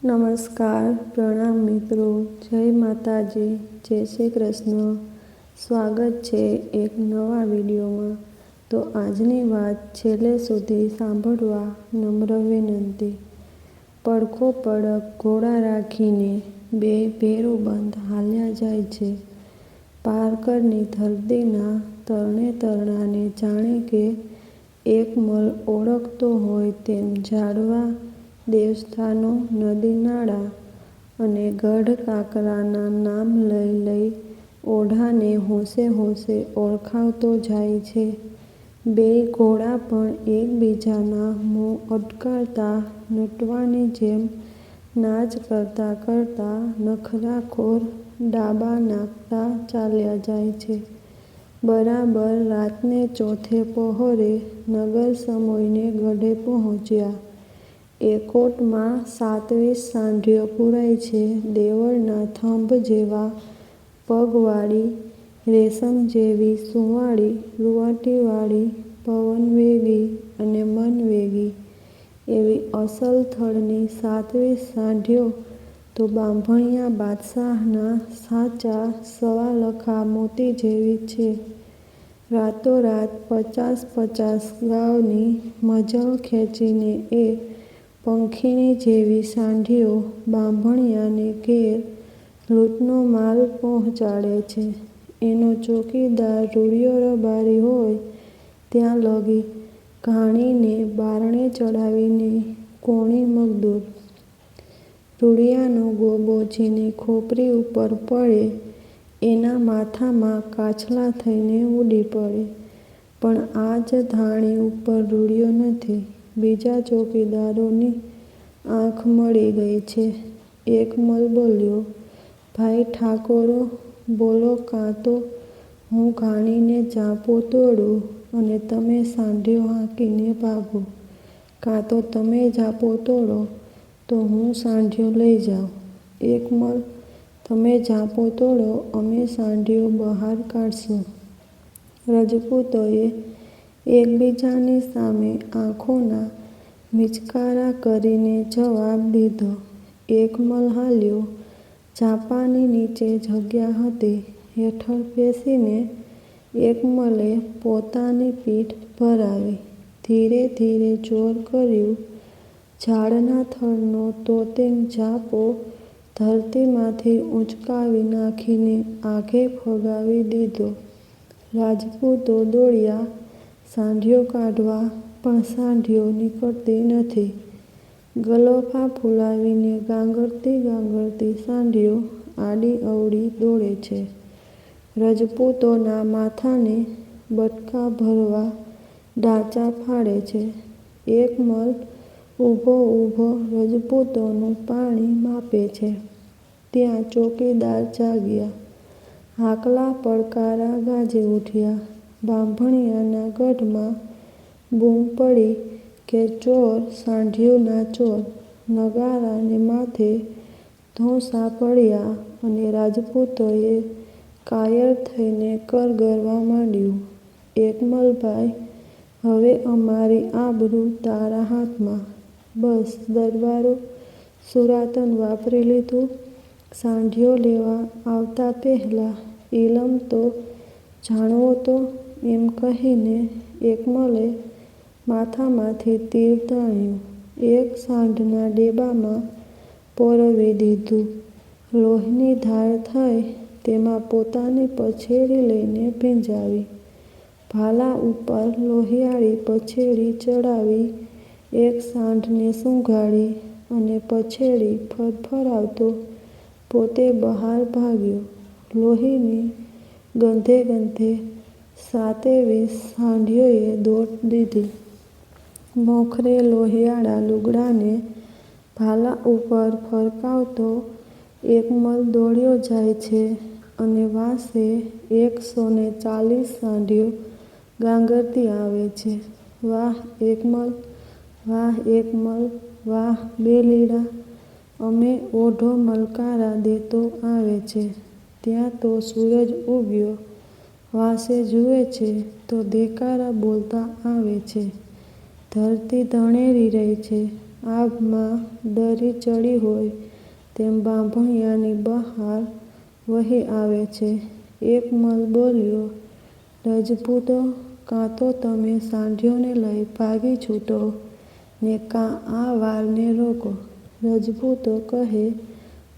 નમસ્કાર, પ્રણામ મિત્રો, જય માતાજી, જય શ્રી કૃષ્ણ. સ્વાગત છે એક નવા વિડીયોમાં. તો આજની વાત છેલ્લે સુધી સાંભળવા નમ્ર વિનંતી. પડખો પડખ ઘોડા રાખીને બે ભેરુબંધ હાલ્યા જાય છે. પારકરની ધરતીના તરણે તરણાને જાણે કે એક મલ ઓળખતો હોય તેમ ઝાડવા, દેવસ્થાનો, નદી નાળા અને ગઢ કાંકરાના નામ લઈ લઈ ઓઢાને હોંશે હોંશે ઓળખાવતો જાય છે. બેય ઘોડા પણ એકબીજાના મોં અડકારતા નટવાની જેમ નાચ કરતા કરતા નખરાખોર ડાબા નાખતા ચાલ્યા જાય છે. બરાબર રાતને ચોથે પહોરે નગર સમોઈને ગઢે પહોંચ્યા. એકોટમાં 27 સાંઢીઓ પુરાઈ છે. દેવળના થંભ જેવા પગવાળી, રેશમ જેવી સુંવાળી, રૂંવાટીવાળી, પવનવેગી અને મનવેગી એવી અસલ થળની 27 સાંઢીઓ તો બાંભણિયા બાદશાહના સાચા સવાલખા મોતી જેવી છે. રાતોરાત 50-50 ગાવની મજલ ખેંચીને એ પંખીણી જેવી સાંઢીઓ બાંભણિયાને ઘેર લૂંટનો માલ પહોંચાડે છે. એનો ચોકીદાર રૂડિયો રબારી હોય ત્યાં લગી ઘાણીને બારણે ચડાવીને કોણી મગદૂર. રૂડિયાનો ગોબો જેની ખોપરી ઉપર પડે એના માથામાં કાછલા થઈને ઉડી પડે. પણ આજ ધાણી ઉપર રૂડિયો નથી. બીજા ચોકીદારોની આંખ મળી ગઈ છે. એક મલ બોલ્યો, "ભાઈ ઠાકોરો, બોલો કાં તો હું ઘાણીને ઝાંપો તોડું અને તમે સાંઢીઓ હાંકીને ભાગો, કાં તો તમે ઝાંપો તોડો તો હું સાંઢીઓ લઈ જાઉં." એક મલ, "તમે ઝાંપો તોડો, અમે સાંઢીઓ બહાર કાઢશું." રજપૂતોએ એકબીજાની સામે આંખોના મિચકારા કરીને જવાબ દીધો. એક મલ હાલ્યો. ઝાંપાની નીચે જગ્યા હતી. હેઠળ પેસીને એક મલે પોતાની પીઠ ભરાવી. ધીરે ધીરે જોર કર્યું. ઝાડના થડનો તોતિંગ ઝાંપો ધરતીમાંથી ઊંચકાવી નાખીને આઘે ફગાવી દીધો. રાજપૂતો દોડ્યા સાંઢીઓ કાઢવા, પણ સાંઢીઓ નીકળતી નથી. ગલોફા ફૂલાવીને ગાંગરતી ગાંગરતી સાંઢીઓ આડી અવળી દોડે છે. રજપૂતોના માથાને બટકા ભરવા ડાચા ફાડે છે. એક મલ ઊભો ઊભો રજપૂતોનું પાણી માપે છે. ત્યાં ચોકીદાર જાગ્યા. હાકલા પડકારા ગાજી ઉઠ્યા. બાંભણિયાના ગઢમાં બૂમ પડી કે ચોર, સાંઢીઓના ચોર! નગારાને માથે ધોંસા પડ્યા અને રાજપૂતોએ કાયર થઈને કરગરવા માંડ્યું. એકમલભાઈ, હવે અમારી આબરૂ તારા હાથમાં. બસ દરબારો, સુરાતન વાપરી લીધું. સાંઢીઓ લેવા આવતા પહેલાં ઈલમ તો જાણવો તો, એમ કહીને એકમલે માથામાંથી તીર તાણ્યું. એક સાંઢના ડેબામાં પોરવી દીધું. લોહીની ધાર થઈ તેમાં પોતાની પછેડી લઈને ભીંજાવી. ભાલા ઉપર લોહિયાળી પછેડી ચડાવી એક સાંઢને સૂંઘાડી અને પછેડી ફરફરાવતો પોતે બહાર ભાગ્યો. લોહીની ગંધે ગંધે 27 સાંઢીઓએ દોટ દીધી. મોખરે લોહિયાળા લુગડાને ભાલા ઉપર ફરકાવતો એક મલ દોડ્યો જાય છે અને વાંસે 140 સાંઢીઓ ગાંગરતી આવે છે. વાહ એકમલ, વાહ એકમલ, વાહ બેલીડા, અમે ઓઢો મલકારા દેતો આવે છે. ત્યાં તો સૂરજ ઉગ્યો. વાંસે જુએ છે તો દેકારા બોલતા આવે છે. ધરતી ધણેરી રહી છે. આભમાં દરી ચડી હોય તેમ બાંભણિયાની બહાર વહી આવે છે. એક મલ બોલ્યો, રજપૂતો, કાં તો તમે સાંઢીઓને લઈ ભાગી છૂટો ને કાં આ વારને રોકો. રજપૂતો કહે,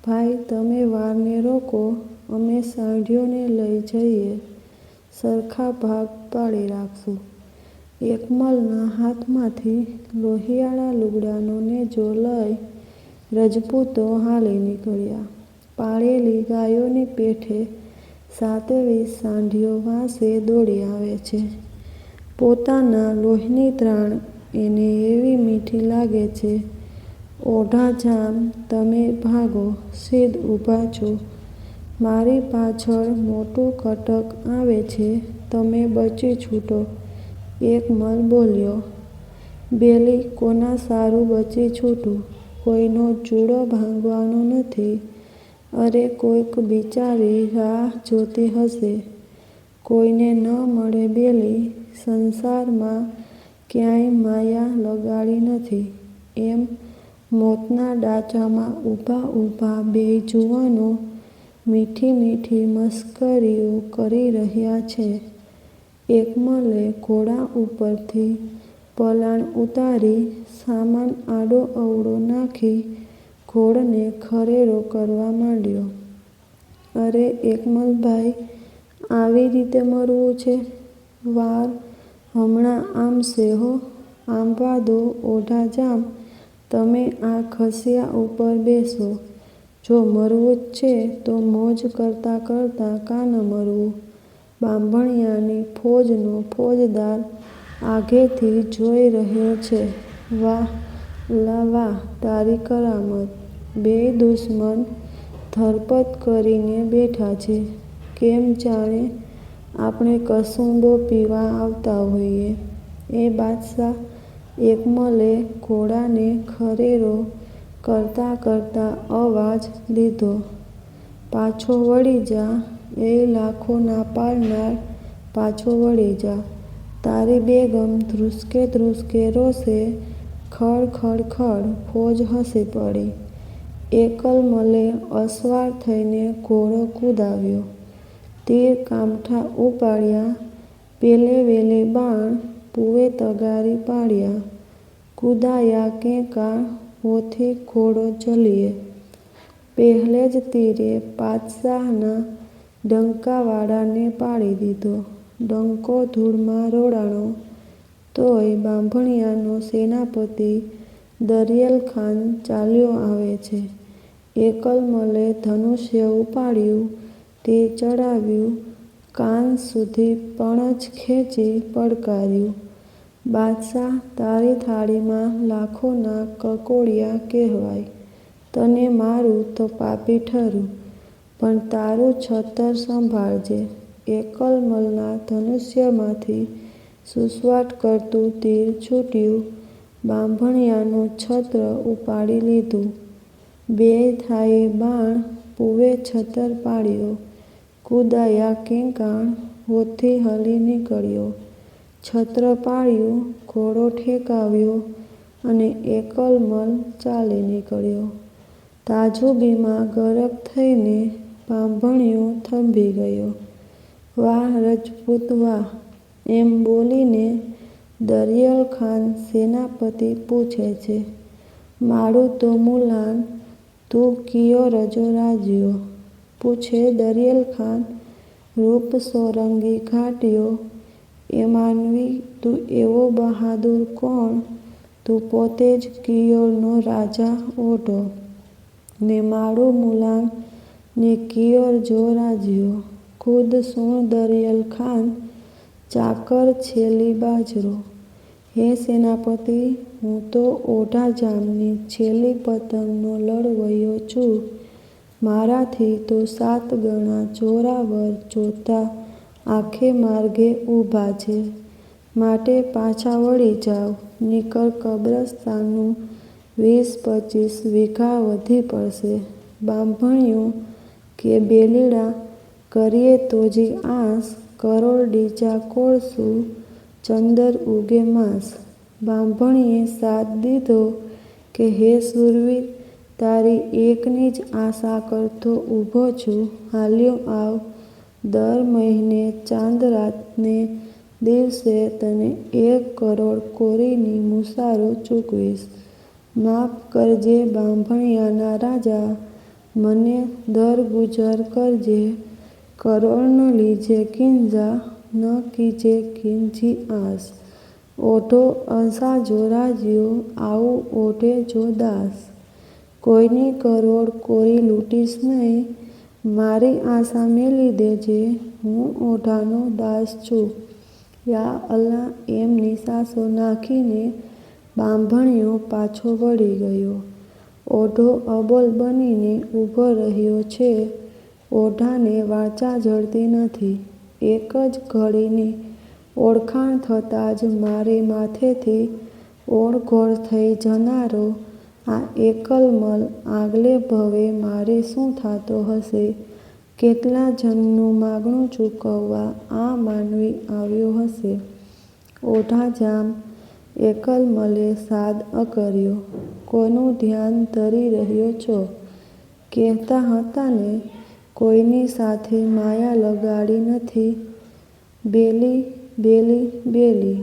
ભાઈ તમે વારને રોકો, અમે સાંઢીઓને લઈ જઈએ, સરખા ભાગ પાડી રાખશું. એકમલના હાથમાંથી લોહિયાળા લુગડાનો નેજો લઈ રજપૂતો હાલી નીકળ્યા. પાળેલી ગાયોની પેઠે 27 સાંઢીઓ વાંસે દોડી આવે છે. પોતાના લોહીની ત્રાણ એને એવી મીઠી લાગે છે. ઓઢાજામ, તમે ભાગો, સીધ ઊભા છો. મારી પાછળ મોટું કટક આવે છે, તમે બચી છૂટો. એક મલ બોલ્યો, બેલી કોના સારું બચી છૂટું? કોઈનો ચૂડો ભાંગવાનો નથી. અરે કોઈક બિચારી રાહ જોતી હશે. કોઈને ન મળે બેલી, સંસારમાં ક્યાંય માયા લગાડી નથી. એમ મોતના ડાચામાં ઊભા ઊભા બેય જુવાનો મીઠી મીઠી મસ્કરીઓ કરી રહ્યા છે. એકમલે ઘોડા ઉપરથી પલાણ ઉતારી સામાન આડો અવળો નાખી ઘોડને ખરેરો કરવા માંડ્યો. અરે એકમલભાઈ, આવી રીતે મરવું છે? વાર હમણાં આમશે હો. આંબવા દો ઓઢાજામ, તમે આ ખસિયા ઉપર બેસો. જો મરવું જ છે તો મોજ કરતાં કરતાં કાં ન મરવું? બાંભણિયાની ફોજનો ફોજદાર આઘેથી જોઈ રહ્યો છે. વાહ અલ્લા વાહ, તારી કરામત. બેય દુશ્મન ધરપત કરીને બેઠા છે, કેમ જાણે આપણે કસુંબો પીવા આવતા હોઈએ. એ બાદશાહ, એકમલે ઘોડાને ખરેરો કરતાં કરતાં અવાજ દીધો, પાછો વળી જા. એ લાખોના પાળનાર, પાછો વળી જા. તારી બેગમ ધ્રુસ્કે ધ્રુસ્કે રોશે. ખડ ખડ ખડ ફોજ હસી પડી. એકલમલે અસવાર થઈને ઘોડો કૂદાવ્યો. તીર કામઠા ઉપાડ્યા, પેલે વેલે બાણ પૂવે તગારી પાડ્યા. કૂદાયા કેંકા હોથી ઘોડો ચલીએ. પહેલે જ તીરે પાતશાહના ડંકાવાળાને પાડી દીધો. ડંકો ધૂળમાં રોડાણો. તોય બાંભણિયાનો સેનાપતિ દરિયલખાન ચાલ્યો આવે છે. એકલમલે ધનુષ્ય ઉપાડ્યું, તીર ચડાવ્યું, કાન સુધી પણછ ખેંચી પડકાર્યું, બાદશાહ, તારી થાળીમાં લાખોના કકોડિયા કહેવાય. તને મારું તો પાપી ઠરું, પણ તારું છત્ર સંભાળજે. એકલમલના ધનુષ્યમાંથી સૂસવાટ કરતું તીર છૂટ્યું. બાંભણિયાનું છત્ર ઉપાડી લીધું. બેય થાઈએ બાણ પૂવે છતર પાડ્યો. કૂદાયા કેંકાણ, હોથી હલી નીકળ્યો. છત્ર પાડ્યું, ઘોડો ઠેકાવ્યો અને એકલમલ ચાલી નીકળ્યો. તાજુબીમાં ગરક થઈને બાંભણિયો થંભી ગયો. વાહ રજપૂત વાહ! એમ બોલીને દરિયલખાન સેનાપતિ પૂછે છે, મારું તો મુલાન, તું કિયો રજો રાજ્યો? પૂછે દરિયલખાન, રૂપ સોરંગી ઘાટીયો. એ માનવી, તું એવો બહાદુર કોણ? તું પોતે જ કિયોરનો રાજા ઓઢો, ને મારું મુલાન ને કિયોર જો રાજ્યો. ખુદ સુણ દરિયલખાન, ચાકર છેલી બાજરો. હે સેનાપતિ, હું તો ઓઢાજામની છેલ્લી પતંગનો લડવૈયો છું. મારાથી તો 7 ગણા જોરાવર જોધા આખે માર્ગે ઊભા છે. માટે પાછા વળી જાવ, નીકર કબ્રસ્તાનનું 20-25 વીઘા વધી પડશે. બાંભણિયો કે બેલીડા કરીએ તોજી આંસ, કરોડડીચા કોળસું, ચંદર ઉગે માંસ. બાંભણીએ સાથ દીધો કે હે શૂરવીર, તારી એકની જ આશા કરતો ઊભો છું. હાલ્યો આવ. દર મહિને ચાંદરાતને દિવસે તને 1 કરોડ કોરીની મુસારો ચૂકવીશ. માફ કરજે બાંભણિયાના રાજા, મને દરગુજર કરજે. કરોડ ન લીજે કિંજા, ન કીજે કિંજી આસ. ઓઢો અસાજો રાજ્યો, આવું ઓઢે જો દાસ. કોઈની કરોડ કોરી લૂંટીશ નહીં, મારી આશા મેલી દેજે, હું ઓઢાનો દાસ છું. યા અલ્લાહ, એમ નિસાસો નાખીને બાંભણિયો પાછો વળી ગયો. ઓઢો અબોલ બનીને ઊભો રહ્યો છે. ઓઢાને વાચા જડતી નથી. એક જ ઘડીની ઓળખાણ થતાં જ મારે માથેથી ઓળઘોળ થઈ જનારો આ એકલમલ આગલે ભવે મારે શું થાતો હશે? કેટલા જન્મનું માગણું ચૂકવવા આ માનવી આવ્યો હશે? ઓઢાજામ એકલમલે સાદ કર્યો. કોનું ધ્યાન ધરી રહ્યો છો? કહેતા હતા ને, કોઈની સાથે માયા લગાડી નથી. બેલી, બેલી, બેલી.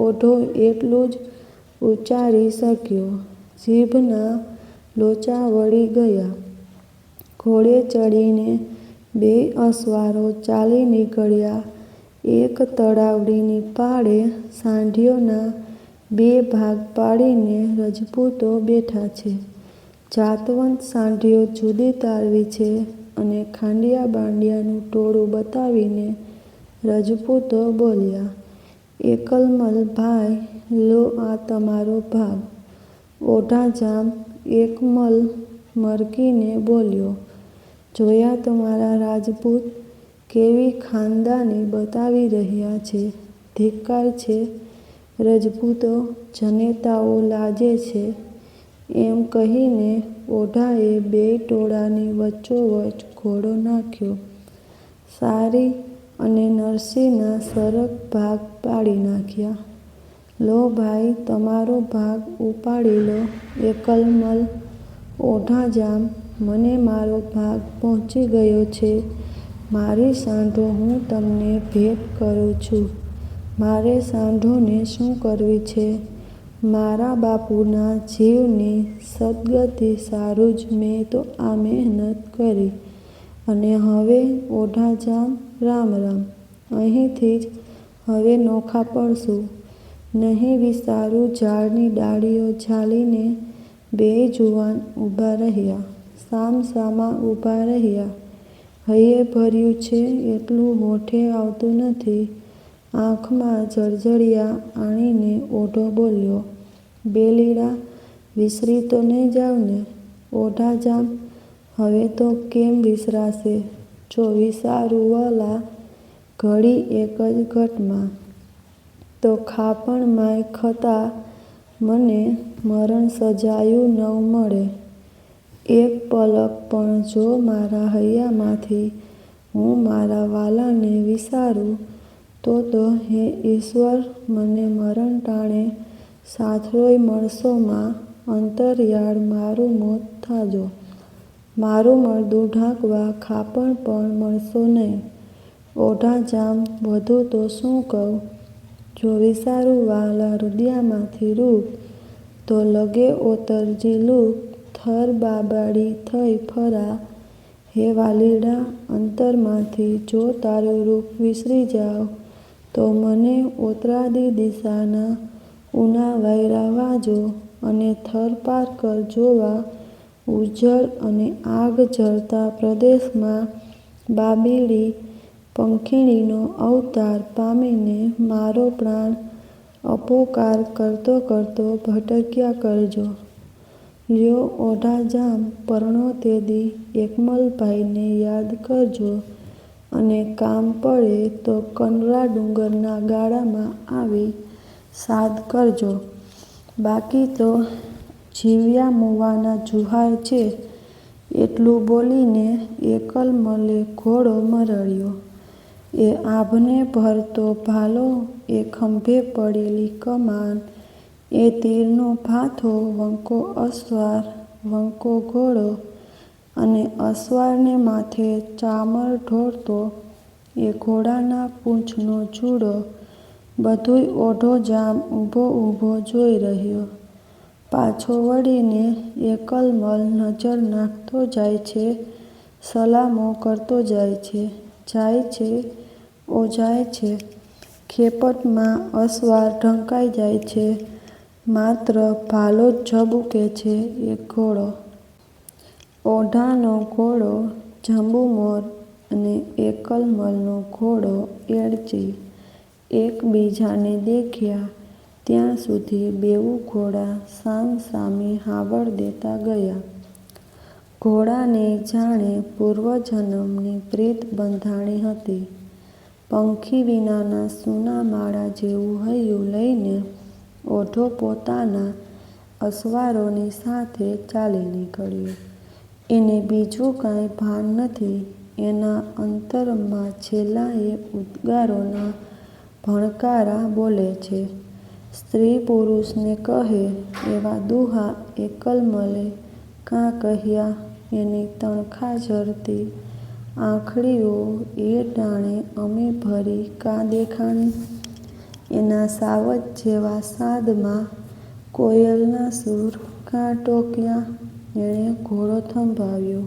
ઓઢો એટલું જ ઉચ્ચારી શક્યો. જીભના લોચા વળી ગયા. ઘોડે ચડીને 2 અસવારો ચાલી નીકળ્યા. એક તળાવડીની પાળે સાંઢીઓના 2 ભાગ પાડીને રજપૂતો બેઠા છે. જાતવંત સાંઢીઓ જુદી તારવી છે અને ખાંડિયા બાંડિયાનું ટોળું બતાવીને રજપૂતો બોલ્યા, એકલમલ ભાઈ, લો આ તમારો ભાગ. ઓઢાજામ એકમલ મરકીને બોલ્યો, જોયા તમારા રાજપૂત કેવી ખાનદાની બતાવી રહ્યા છે? ધિક્કાર છે. રજપૂતો જનેતાઓ લાજે છે. એમ કહીને ઓઢાએ 2 ટોળાની વચ્ચોવચ્ચ ઘોડો નાખ્યો. સારી અને નરસિંહના સરક ભાગ પાડી નાખ્યા. લો ભાઈ, તમારો ભાગ ઉપાડી લો. એકલમલ. ઓઢાજામ, મને મારો ભાગ પહોંચી ગયો છે. મારી સાંઢો હું તમને ભેટ કરું છું. મારે સાંઢોને શું કરવી છે? મારા બાપુના જીવની સદ્ગતિ સારું જ મેં તો આ મહેનત કરી. અને હવે ઓઢાજામ, રામ રામ. અહીંથી જ હવે નોખા પડશું. નહીં વિસારું. ઝાડની ડાળીઓ ઝાલીને 2 જુવાન ઊભા રહ્યા. સામસામા ઊભા રહ્યા. હૈયે ભર્યું છે એટલું હોઠે આવતું નથી. આંખમાં જળજળિયા આણીને ઓઢો બોલ્યો, બેલીડા, વિસરી તો નહીં જાવ ને? ઓઢાજામ, હવે તો કેમ વિસરાશે? જો વિસારું વલા, ઘડી એક જ ઘટમાં તો ખાપણમાંય ખતા મને મરણ સજાયું ન મળે. એક પલક પણ જો મારા હૈયામાંથી હું મારા વાલાને વિસારું તો હે ઈશ્વર, મને મરણ ટાણે સાથરોય મળશોમાં અંતરિયાળ મારું મોત થાજો. મારું મળદું ઢાંકવા ખાપણ પણ મળશો નહીં. ઓઢાજામ, વધુ તો શું કહું? જો વિસારું વાલા રુદિયામાંથી રૂપ, તો લગે ઓતરજી લૂપ. થર બાબાડી થઈ ફરા. હે વાલીડા, અંતરમાંથી જો તારું રૂપ વિસરી જાવ તો મને ઓતરાદી દિશાના ઉના વાયરા વાજો અને થર પારકર જોવા ઉજ્જડ અને આગ ઝરતા પ્રદેશમાં બાબીડી પંખીણીનો અવતાર પામીને મારો પ્રાણ અપોકાર કરતો કરતો ભટક્યા કરજો. લ્યો ઓઢાજામ, પરણો તે દી એકમલભાઈને યાદ કરજો અને કામ પડે તો કંડલા ડુંગરના ગાળામાં આવી સાદ કરજો. બાકી તો જીવ્યા મુવાના જુહાર છે. એટલું બોલીને એકલમલે ઘોડો મરડ્યો. એ આભને ભરતો ભાલો, એ ખંભે પડેલી કમાન, એ તીરનો ભાથો, વંકો અસવાર, વંકો ઘોડો, અને અસવારને માથે ચામર ઢોળતો એ ઘોડાના પૂંછનો જુડો, બધુંય ઓઢો જામ ઊભો ઊભો જોઈ રહ્યો. પાછો વળીને એકલમલ નજર નાખતો જાય છે, સલામો કરતો જાય છે. જાય છે, ઓ જાય છે. ખેપટમાં અસવાર ઢંકાઈ જાય છે, માત્ર ભાલો જ ઝબૂકે છે એક ઘોડો. ઓઢાનો ઘોડો ઝંબુમોર અને એકલમલનો ઘોડો એળચી એકબીજાને દેખ્યા ત્યાં સુધી બેઉ ઘોડા સામસામે હાવળ દેતા ગયા. ઘોડાને જાણે પૂર્વજન્મની પ્રીત બંધાણી હતી. પંખી વિનાના સૂના માળા જેવું હૈયું લઈને ઓઢો પોતાના અસવારોની સાથે ચાલી નીકળ્યો. એને બીજું કાંઈ ભાન નથી. એના અંતરમાં છેલ્લા એ ઉદ્ગારોના ભણકારા બોલે છે. સ્ત્રી પુરુષને કહે એવા દુહા એકલમલે કાં કહ્યા? એની તણખા ઝરતી આંખડીઓ એ ટાણે અમે ભરી કાં દેખાણી? એના સાવજ જેવા સાદમાં કોયલના સૂર કાં ટોક્યા? એણે ઘોડો થંભાવ્યો.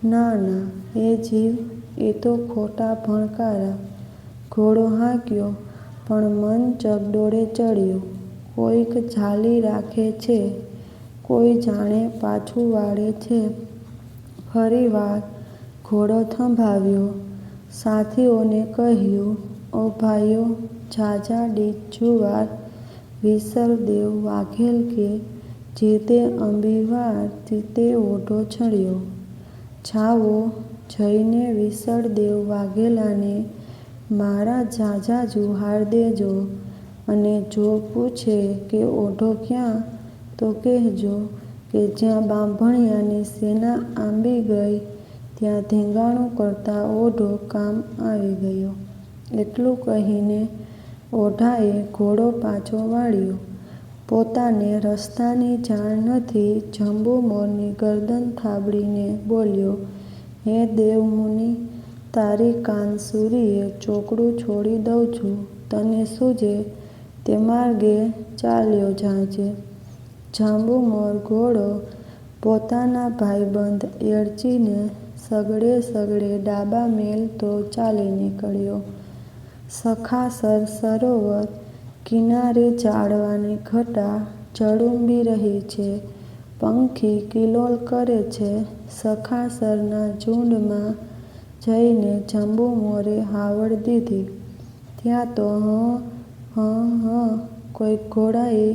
ના ના, હે જીવ, એ તો ખોટા ભણકારા. ઘોડો હાંક્યો, પણ મન ચગડોળે ચડ્યું. કોઈક ઝાલી રાખે છે, કોઈ જાણે પાછું વાળે છે. ફરીવાર ઘોડો થંભાવ્યો. સાથીઓને કહ્યું, ઓ ભાઈઓ, ઝાઝા ડીચ જુવાર વિસરદેવ વાઘેલ કે જીતે અંબીવાર તીતે ઓઢો છળ્યો. જાઓ, જઈને વિસળદેવ વાઘેલાને મારા ઝાઝા જુહાર દેજો, અને જો પૂછે કે ઓઢો ક્યાં, તો કહેજો કે જ્યાં બાંભણિયાની સેના આંબી ગઈ ત્યાં ધીંગાણું કરતા ઓઢો કામ આવી ગયો. એટલું કહીને ઓઢાએ ઘોડો પાછો વાળ્યો. પોતાને રસ્તાની જાણ નથી ઝંબુમોરની ગરદન થાબડીને બોલ્યો, હે દેવમુનિ, તારી કાનસુરીએ ચોકડું છોડી દઉં છું. તને સૂઝે તે માર્ગે ચાલ્યો જાજે. ઝંબુમોર ઘોડો પોતાના ભાઈબંધ એળચીને સગડે સગડે ડાબા મેલતો ચાલી નીકળ્યો. સખાસર સરોવર કિનારે ઝાડવાની ઘટા ઝળુંબી રહી છે. પંખી કિલોલ કરે છે. સખાસરના ઝૂંડમાં જઈને ઝંબુમોરે હાવળ દીધી. ત્યાં તો હં કોઈક ઘોડાએ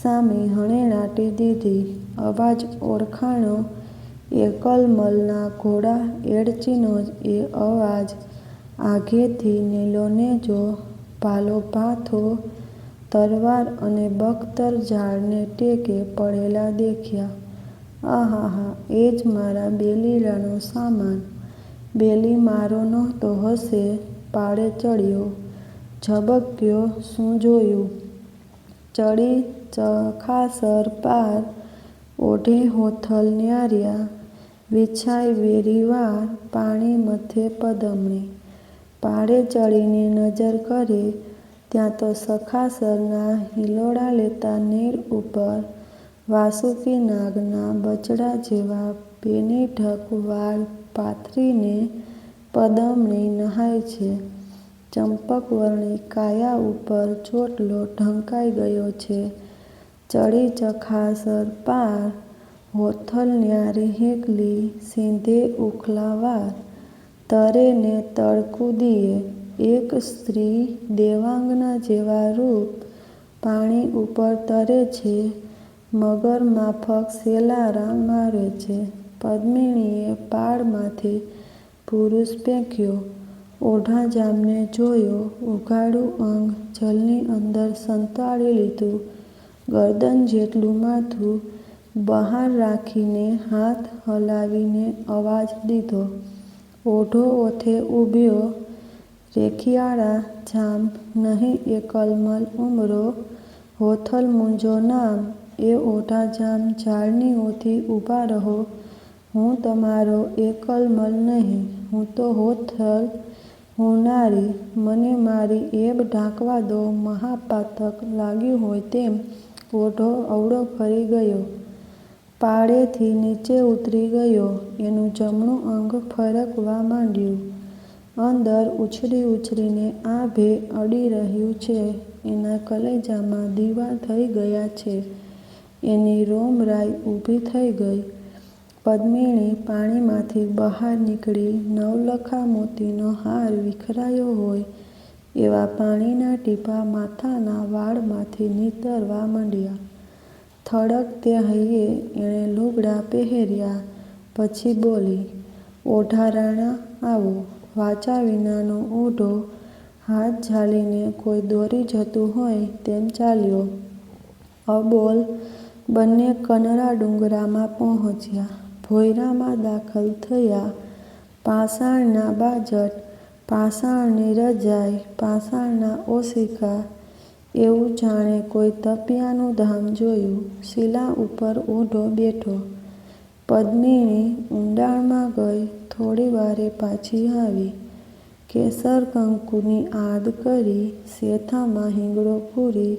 સામી હણેણાટી દીધી. અવાજ ઓળખાણો. એકલમલના ઘોડા એળચીનો જ એ અવાજ. આઘેથી નીલો નેજો, ભાલો ભાથો, તરવાર અને બખ્તર ઝાડને ટેકે પડેલા દેખ્યા. આહાહા, એ જ મારા બેલીરાનો સામાન. બેલી મારો નહોતો હશે. પાળે ચડ્યો, ઝબક્યો, શું જોયું? ચડી ચખાસર પાર, ઓઢે હોથલ ન્યાર્યા, વિછાય વેરીવાર પાણી મથે પદમણી. પાળે ચડીને નજર કરે ત્યાં તો સખાસરના હિલોળા લેતા નીર ઉપર વાસુકી નાગના બચડા જેવા બેનીઢક વાળ પાથરીને પદમણી નહાય છે. ચંપકવર્ણી કાયા ઉપર ચોટલો ઢંકાઈ ગયો છે. ચડી ચખાસર પાર, હોથલ ન્યારી હેકલી, સીંધે ઉખલા વાર, તરે ને તળ કૂદીએ. એક સ્ત્રી દેવાંગના જેવા રૂપ પાણી ઉપર તરે છે. મગર માફક સેલારા મારે છે. પદ્મિનીએ પાળમાંથી પુરુષ પેંખ્યો. ઓઢાજામને જોયો. ઉઘાડું અંગ જલની અંદર સંતાડી લીધું. ગરદન જેટલું માથું બહાર રાખીને હાથ હલાવીને અવાજ દીધો. ઓઢો ઓથે ઊભ્યો. રેખિયાળા જામ નહીં એકલમલ ઉમરો, હોથલ મૂંઝો નામ, એ ઓઢાજામ ઝાડની ઓથી ઊભા રહો, હું તમારો એકલમલ નહીં, હું તો હોથલ, હું નારી, મને મારી એબ ઢાંકવા દો. મહાપાતક લાગ્યું હોય તેમ ઓઢો અવળો ફરી ગયો, પાળેથી નીચે ઉતરી ગયો, એનું જમણું અંગ ફરકવા માંડ્યું, અંદર ઉછળી ઉછળીને આભે અડી રહ્યું છે, એના કલેજામાં દીવા થઈ ગયા છે, એની રોમરાઈ ઊભી થઈ ગઈ. પદ્મિણી પાણીમાંથી બહાર નીકળી, નવલખા મોતીનો હાર વિખરાયો હોય એવા પાણીના ટીપાં માથાના વાળમાંથી નીતરવા માંડ્યા. થડકતે હૈયે એણે લુગડાં પહેર્યા, પછી બોલી, ઓઢારાણા આવો. વાચા વિનાનો ઓઢો હાથ ઝાલીને કોઈ દોરી જતું હોય તેમ ચાલ્યો. અબોલ બંને કનરા ડુંગરામાં પહોંચ્યા, ભોંયરામાં દાખલ થયા. પાષાણના બાજટ, પાષાણની રજાઈ, પાષાણના ઓશિકા, એવું જાણે કોઈ તપિયાનું ધામ જોયું. શીલા ઉપર ઓઢો બેઠો. પદ્મિણી ઊંડાણમાં ગઈ, થોડી વારે પાછી આવી. કેસર કંકુની આદ કરી, શેથામાં હિંગડો પૂરી,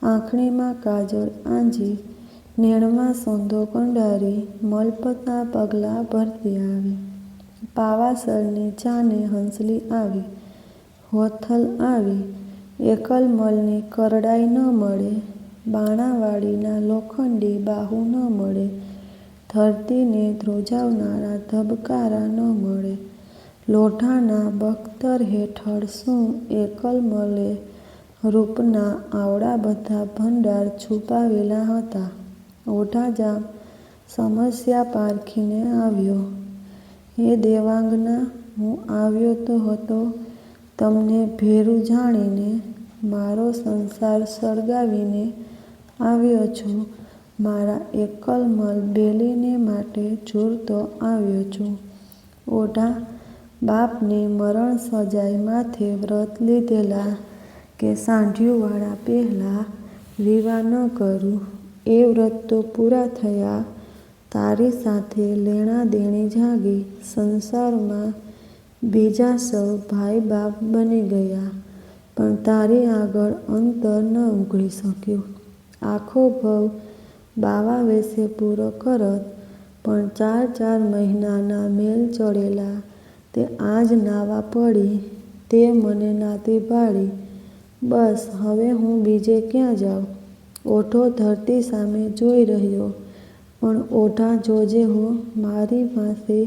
આંખણીમાં કાજળ આંજી, નેણમાં સોંધો કંડારી, મલપતના પગલાં ભરતી આવી. પાવાસરની ચાને હંસલી આવી, હોથલ આવી. એકલમલની કરડાઈ ન મળે, બાણાવાડીના લોખંડી બાહુ ન મળે, ધરતીને ધ્રુજાવનારા ધબકારા ન મળે. લોઢાના બખ્તર હેઠળ શું એકલમલે રૂપના આવડા બધા ભંડાર છુપાવેલા હતા? ઓઢાજામ સમસ્યા પારખીને આવ્યો. હે દેવાંગના, હું આવ્યો તો હતો તમને ભેરું જાણીને, મારો સંસાર સળગાવીને આવ્યો છું, મારા એકલમલ બેલીને માટે ઝૂરતો આવ્યો છું. ઓઢા બાપને મરણ સજાય માથે વ્રત લીધેલા કે સાંઢિયુંવાળા પહેલાં રીવા ન કરું, એ વ્રત તો પૂરા થયા. તારી સાથે લેણા દેણી જાગી, સંસારમાં બીજા સૌ ભાઈ બાપ બની ગયા, પણ તારી આગળ અંતર ન ઉઘડી શક્યું. આખો ભવ બાવા વેશે પૂરો કરત, પણ 4 મહિનાના મેલ ચડેલા તે આજ નાવા પડી, તે મને નાતી ભાળી. બસ હવે હું બીજે ક્યાં જાઉં? ઓઢો ધરતી સામે જોઈ રહ્યો, પણ ઓઢા જોજે હો, મારી પાસે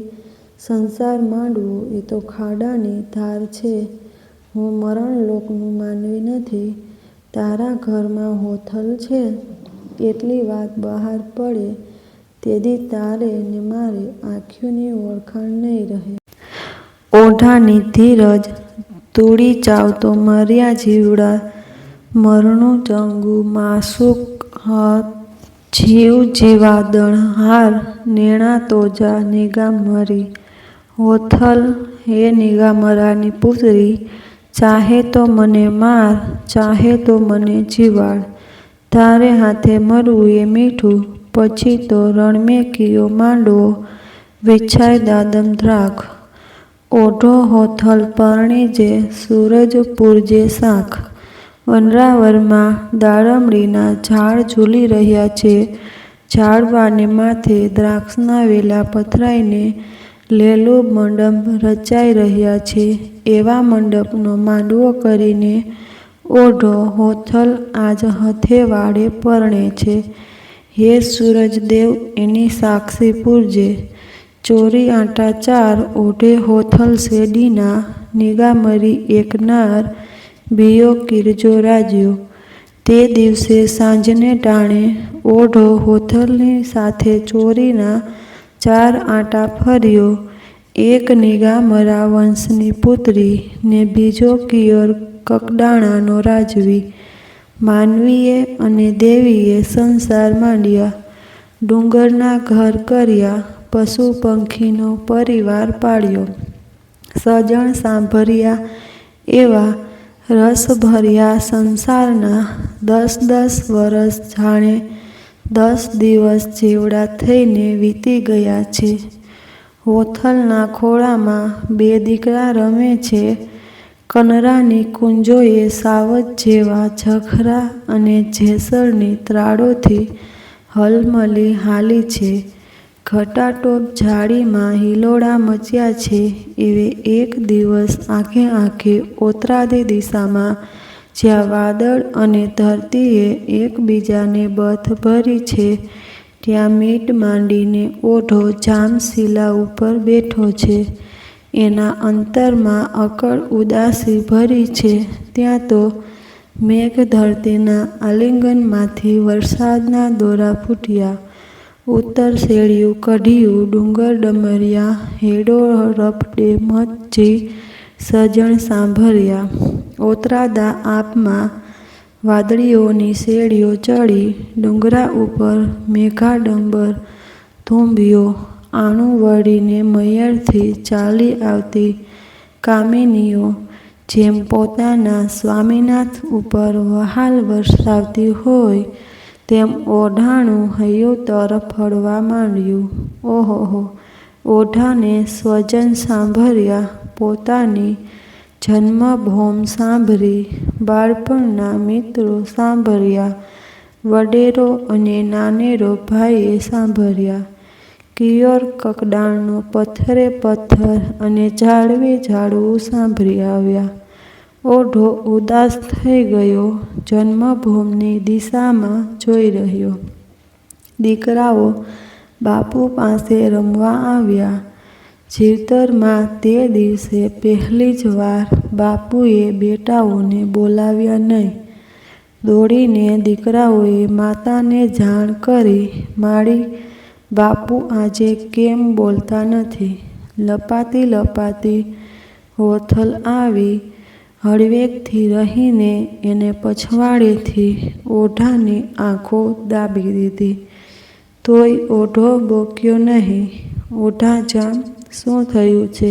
સંસાર માંડવો એ તો ખાડાની ધાર છે. હું મરણલોકનું માનવી નથી. તારા ઘરમાં હોથલ છે એટલી વાત બહાર પડે તેદી તારે ને મારે આંખોની ઓળખાણ નહીં રહે. ઓઢાની ધીરજ તૂડી ચાવતો મર્યા જીવડા, મરણું ચંગુ માસૂક હત, જીવ જીવાદણ હાર, નેણા તોજા નિગામરી. હોથલ, હે નિગામરાની પુત્રી, ચાહે તો મને માર, ચાહે તો મને જીવાડ, તારે હાથે મરવું એ મીઠું, પછી તો રણમેકીયો માંડવો, વિછાય દાદમ દ્રાખ. ઓઢો હોથલ પરણીજે, સૂરજ પૂરજે શાખ. વનરાવરમાં દાડમડીના ઝાડ ઝૂલી રહ્યા છે, ઝાડવાને માથે દ્રાક્ષના વેલા પથરાઈને લેલું મંડપ રચાઈ રહ્યા છે, એવા મંડપનો માંડવો કરીને ઓઢો હોથલ આજ હથે વાળે પરણે છે. હે સૂરજદેવ, એની સાક્ષી પૂરજે. ચોરી આંટા 4 ઓઢે હોથલ શેરડીના, નિગામરી એક નાર, બીયો કીરજો રાજ્યો. તે દિવસે સાંજને ટાણે ઓઢો હોથલની સાથે ચોરીના 4 આંટા ફર્યો. એક નિગામરા વંશની પુત્રી ને બીજો કિયોર કકડાણાનો રાજવી. માનવીએ અને દેવીએ સંસાર માંડ્યા, ડુંગરના ઘર કર્યા, પશુ પંખીનો પરિવાર પાળ્યો. સજણ સાંભર્યા એવા રસભર્યા સંસારના 10-10 વરસ જાણે 10 દિવસ જેવડા થઈને વીતી ગયા છે. હોથલના ખોળામાં 2 દીકરા રમે છે. કનરાની કુંજોએ સાવજ જેવા ઝખરા અને જેસરની ત્રાળોથી હલમલી હાલી છે. ઘટાટોપ ઝાડીમાં હિલોળા મચ્યા છે. એવે એક દિવસ આંખે ઓતરાદી દિશામાં જ્યાં વાદળ અને ધરતીએ એકબીજાને બથ ભરી છે ત્યાં મીટ માંડીને ઓઢો જામશિલા ઉપર બેઠો છે. એના અંતરમાં અકળ ઉદાસી ભરી છે. ત્યાં તો મેઘ ધરતીના આલિંગનમાંથી વરસાદના દોરા ફૂટ્યા. ઉત્તર શેળિયું કઢિયું ડુંગર ડમર્યા હેડો રફડે મચી સજણ સાંભર્યા. ઓતરાદા આપમાં વાદળીઓની શેળીઓ ચડી ડુંગરા ઉપર મેઘાડંબર ધૂંબ્યો. આણું વળીને મૈયરથી ચાલી આવતી કામિનીઓ જેમ પોતાના સ્વામીનાથ ઉપર વહાલ વરસાવતી હોય તેમ ઓઢાણું હૈયું તરફડવા માંડ્યું. ઓહોહો! ઓઢાને સ્વજન સાંભર્યા, પોતાની જન્મભૂમ સાંભળી, બાળપણના મિત્રો સાંભળ્યા, વડેરો અને નાનેરો ભાઈએ સાંભળ્યા. કિયોર કકડાણનો પથ્થરે પથ્થર અને ઝાડવે ઝાડવું સાંભળી આવ્યા. ઓઢો ઉદાસ થઈ ગયો, જન્મભૂમની દિશામાં જોઈ રહ્યો. દીકરાઓ બાપુ પાસે રમવા આવ્યા. જીવતરમાં તે દિવસે પહેલી જ વાર બાપુએ બેટાઓને બોલાવ્યા નહીં. દોડીને દીકરાઓએ માતાને જાણ કરી, માડી, બાપુ આજે કેમ બોલતા નથી? લપાતી લપાતી હોથલ આવી હળવેકથી રહીને એને પછવાડેથી ઓઢાની આંખો દાબી દીધી. તોય ઓઢો બોક્યો નહીં. ઓઢા જામ, શું થયું છે?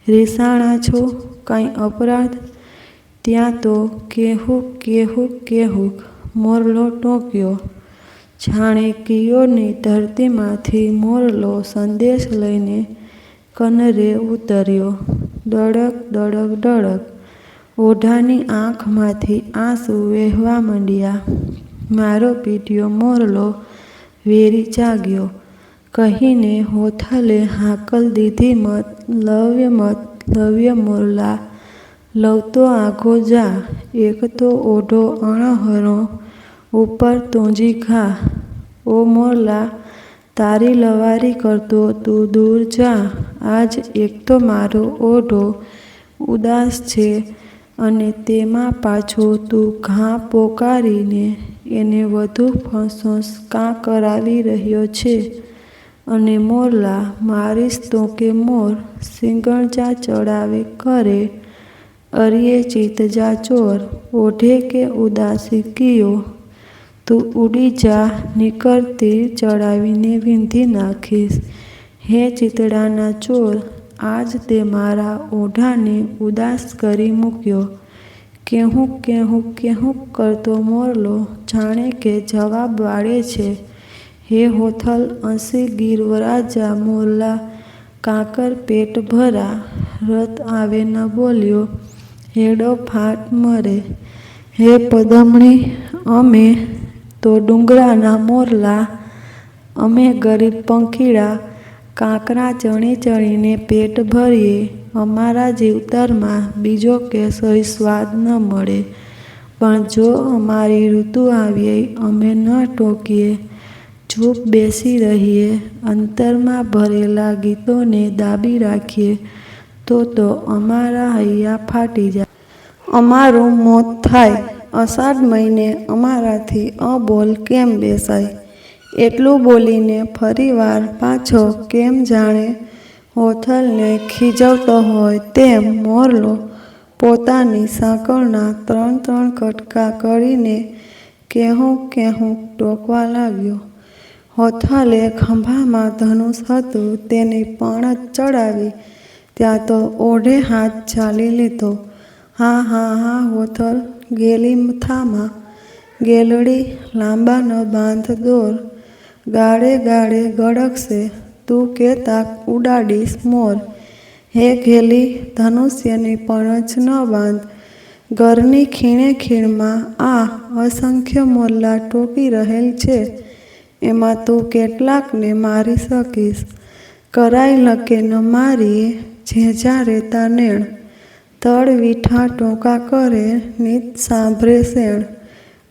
રીસાણા છો? કાંઈ અપરાધ? ત્યાં તો કેહુક કેહુક કેહુક મોરલો ટોક્યો. જાણે કિયોરની ધરતીમાંથી મોરલો સંદેશ લઈને કનરે ઉતર્યો. ડળક ડળક ડળક ઓઢાની આંખમાંથી આંસુ વહેવા માંડ્યા. મારો પીટ્યો મોરલો વેરી જાગ્યો કહીને હોથલે હાકલ દીધી, મત લવ્ય મોરલા, લવતો આઘો જા. એક તો ઓઢો અણહરો ઉપર તોંજી ખા. ઓ મોરલા, તારી લવારી કરતો તું દૂર જા. આજ એક તો મારો ઓઢો ઉદાસ છે અને તેમાં પાછો તું ઘા પોકારીને એને વધુ ફસોસ કાં કરાવી રહ્યો છે? અને મોરલા, મારીશ તો કે મોર સિંગણજા ચડાવે કરે, અરિયે ચિત જા ચોર. ઓઢે કે ઉદાસી કિયો, તું ઉડી જા, નીકર તીર ચડાવીને વીંધી નાખીશ. હે ચિતડાના ચોર, આજ તે મારા ઓઢાને ઉદાસ કરી મૂક્યો. કેહુક કેહુક કેહુક કરતો મોરલો જાણે કે જવાબ વાળે છે. હે હોથલ, અંસી ગિરવરાજા મોરલા, કાકર પેટ ભરા. રત આવે ન બોલ્યો, હેડો ફાટ મરે. હે પદમણી, અમે તો ડુંગરાના મોરલા, અમે ગરીબ પંખીડા કાંકરા ચણી ચણીને પેટ ભરીએ. અમારા જીવતરમાં બીજો કેસોય સ્વાદ ન મળે, પણ જો અમારી ઋતુ આવીએ અમે ન ટોકીએ, ચૂપ બેસી રહીએ, અંતરમાં ભરેલા ગીતોને દાબી રાખીએ તો અમારા હૈયા ફાટી જાય, અમારું મોત થાય. અષાઢ મહિને અમારાથી અબોલ કેમ બેસાય? એટલું બોલીને ફરીવાર પાછો કેમ જાણે હોથલને ખીજવતો હોય તેમ મોરલો પોતાની સાંકળના 3 કટકા કરીને કેહુક કેહુક ટોકવા લાગ્યો. હોથલે ખંભામાં ધનુષ હતું તેની પણત ચડાવી ત્યાં તો ઓઢે હાથ ઝાલી લીધો હા હા હા હોથલ ગેલી થામાં ગેલડી લાંબા ન બાંધ દોર ગાળે ગાળે ગળકશે તું કે તાક ઉડાડીશ મોર હે ઘેલી ધનુષ્યની પણજ ન બાંધ ઘરની ખીણે ખીણમાં આ અસંખ્ય મોરલા ટોપી રહેલ છે એમાં તું કેટલાકને મારી શકીશ કરાય લકે ન મારીએ ઝેઝા રેતા નેણ તળ વીઠા ટોકા કરે નીત સાંભળે શેણ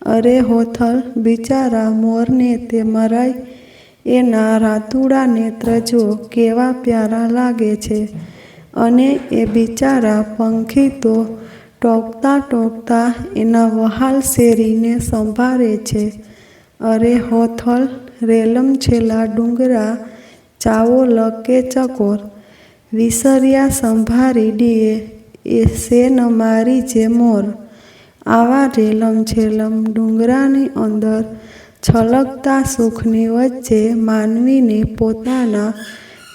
અરે હોથલ બિચારા મોરને તે મરાય એના રાતુડા નેત્ર જો કેવા પ્યારા લાગે છે અને એ બિચારા પંખી તો ટોકતા ટોકતા એના વહાલ શેરીને સંભાળે છે અરે હોથલ રેલમ છેલા ડુંગરા ચાવો લકે ચકોર વિસર્યા સંભારી ડીએ એ સે ન મારી જે મોર આવા રેલમ છેલમ ડુંગરાની અંદર છલકતા સુખની વચ્ચે માનવીને પોતાના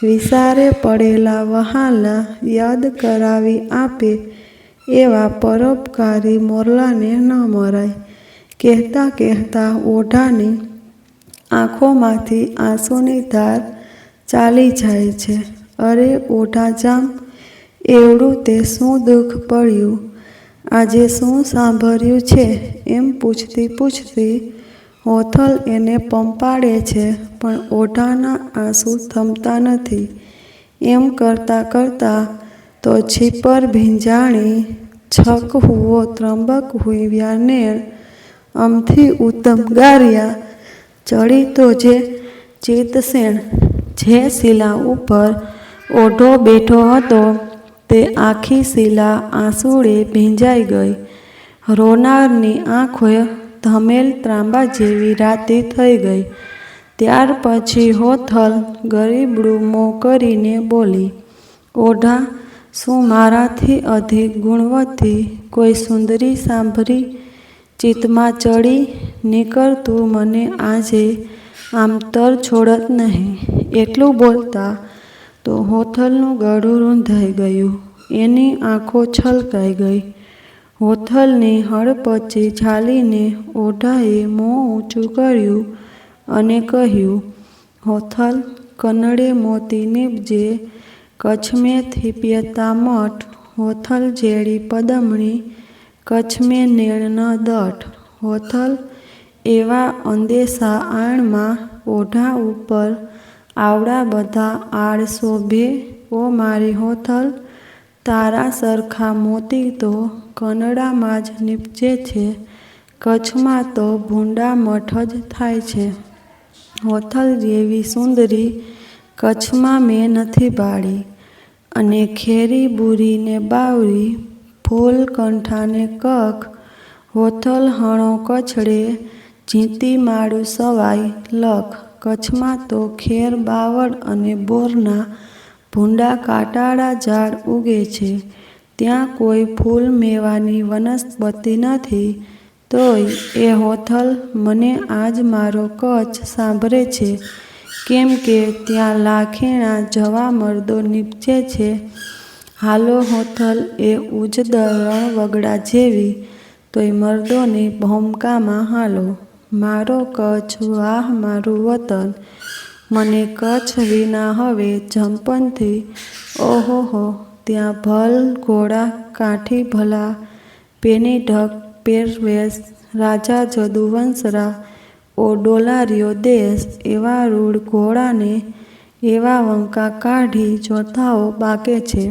વિસારે પડેલા વહાલના યાદ કરાવી આપે એવા પરોપકારી મોરલાને ન મરાય કહેતા કહેતા ઓઢાની આંખોમાંથી આંસુની ધાર ચાલી જાય છે અરે ઓઢાજામ એવડું તે શું દુઃખ પડ્યું આજે શું સાંભળ્યું છે એમ પૂછતી પૂછતી હોથલ એને પંપાડે છે પણ ઓઢાના આંસુ થમતા નથી એમ કરતાં કરતાં તો છીપર ભીંજાણી છક હુવો ત્રંબક હુવ્યા નેણ અમથી ઉત્તમ ગાર્યા ચડી તો જે ચેતસેણ જે શિલા ઉપર ઓઢો બેઠો હતો તે આખી શિલા આંસુડે ભીંજાઈ ગઈ રોનારની આંખો ધમેલ ત્રાંબા જેવી રાતી થઈ ગઈ ત્યાર પછી હોથલ ગરીબડું મોં કરીને બોલી ઓઢા શું મારાથી અધિક ગુણવતી કોઈ સુંદરી સાંભળી ચિત્તમાં ચડી નીકળતું મને આજે આમ તર છોડત નહીં એટલું બોલતા તો હોથલનું ગળું રૂંધાઈ ગયું એની આંખો છલકાઈ ગઈ હોથલની હળપચી ઝાલીને ઓઢાએ મોં ઊંચું કર્યું અને કહ્યું હોથલ કનડે મોતી નીપજે કચ્છ में થીપ્યતા મઠ હોથલ જેડી પદમણી કચ્છ में નેણ ન દઠ હોથલ એવા અંદેશા આણમાં ઓઢા ઉપર આવડા બધા આડ શોભે ઓ મારી હોથલ તારા સરખા મોતી તો કનડામાં જ નીપજે છે કચ્છમાં તો ભૂંડા મઠ જ થાય છે હોથલ જેવી સુંદરી કચ્છમાં મેં નથી બાળી અને ખેરી બુરીને બાવરી ફૂલ કંઠાને કખ હોથલ હણો કચડે જીતી માળું સવાઈ લખ કચ્છમાં તો ખેર બાવળ અને બોરના ભૂંડા કાંટાળા ઝાડ ઉગે છે ત્યાં કોઈ ફૂલ મેવાની વનસ્પતિ નથી તોય એ હોથલ મને આજ મારો કચ્છ સાંભળે છે કેમ કે ત્યાં લાખેણા જવા મર્દો નીપજે છે હાલો હોથલ એ ઉજદર રણવગડા જેવી તોય મર્દોની ભોમકામાં હાલો મારો કચ્છ વાહ મારું વતન મને કચ્છ વિના હવે જંપનથી ઓહોહો ત્યાં ભલ ઘોડા કાઠી ભલા પેની ઢક પેરવેશ રાજા જદુવંશરા ઓ ડોલારિયો દેશ એવા રૂડ ઘોડાને એવા વંકા કાઢી જોતાઓ બાકે છે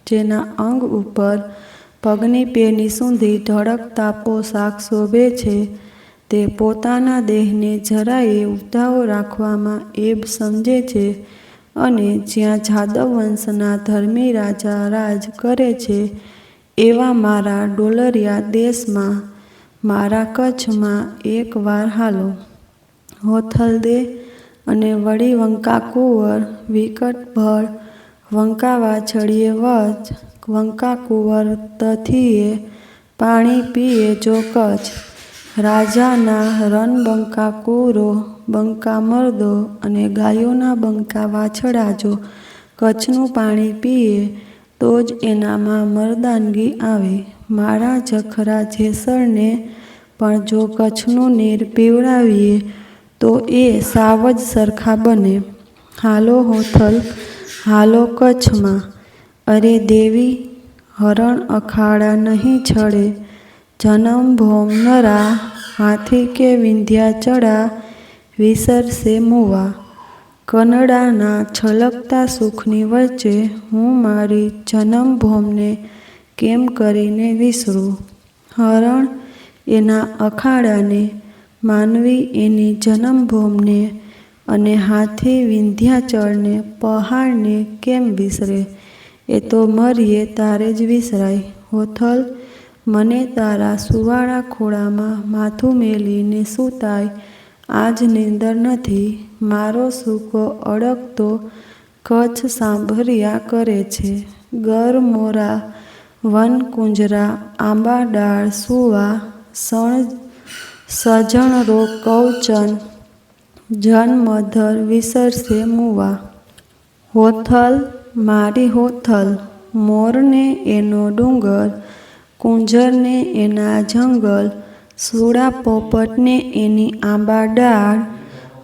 જેના અંગ ઉપર પગની પેની સુધી ધડકતા પોશાક શોભે છે તે પોતાના દેહને જરાયે ઉતાવો રાખવામાં એબ સમજે છે અને જ્યાં જાદવ વંશના ધર્મી રાજા રાજ કરે છે એવા મારા ડોલરિયા દેશમાં મારા કચ્છમાં એકવાર હાલો હોથલ દે અને વળી વંકા કુંવર વિકટ ભળ વંકા વાછળીએ વચ વંકા કુંવર તથીએ પાણી પીએ જો કચ્છ રાજાના રણબંકા કુરો બંકા મર્દો અને ગાયોના બંકા વાછડા જો કચ્છનું પાણી પીએ તો જ એનામાં મર્દાનગી આવે મારા જખરા જેસરને પણ જો કચ્છનું નીર પીવડાવીએ તો એ સાવ જ સરખા બને. હાલો હોથલ, હાલો કચ્છમાં. અરે દેવી, હરણ અખાડા નહીં છળે. જનમ ભોમ નરા, હાથી કે વિંધ્યાચળા, વિસરશે મુવા. કનડાના છલકતા સુખની વચ્ચે હું મારી જનમભૂમને કેમ કરીને વિસરું? હરણ એના અખાડાને, માનવી એની જનમભૂમને અને હાથી વિંધ્યાચળને, પહાડને કેમ વિસરે? એ તો મરીએ તારે જ વિસરાય. હોથલ, મને તારા સુવાળા ખોળામાં માથું મેલીને સૂતાય આજ નીંદર નથી. મારો સૂકો અડકતો કચ્છ સાંભર્યા કરે છે. ગર મોરા, વન કુંજરા, આંબા ડાળ સુવા, સજણરો કવચન, જનમધર વિસરશે મુવા. હોથલ, મારી હોથલ, મોરને એનો ડુંગર, કુંજરને એના જંગલ, સુડા પોપટને એની આંબા ડાળ,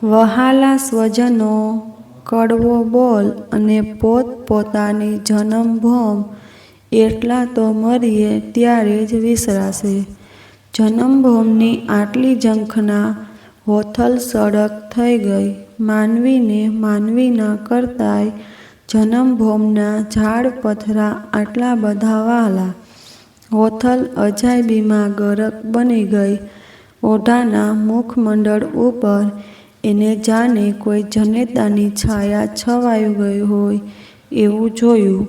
વહાલા સ્વજનો કડવો બોલ અને પોત પોતાની જનમભૂમ એટલા તો મરીએ ત્યારે જ વિસરાશે. જનમભૂમની આટલી ઝંખના હોથલ સડક થઈ ગઈ. માનવીને માનવીના કરતાંય જનમભૂમના ઝાડ પથરા આટલા બધા વહાલા. હોથલ અજાયબીમાં ગરક બની ગઈ. ઓઢાના મુખમંડળ ઉપર એને જાણે કોઈ જનેતાની છાયા છવાઈ ગઈ હોય એવું જોયું.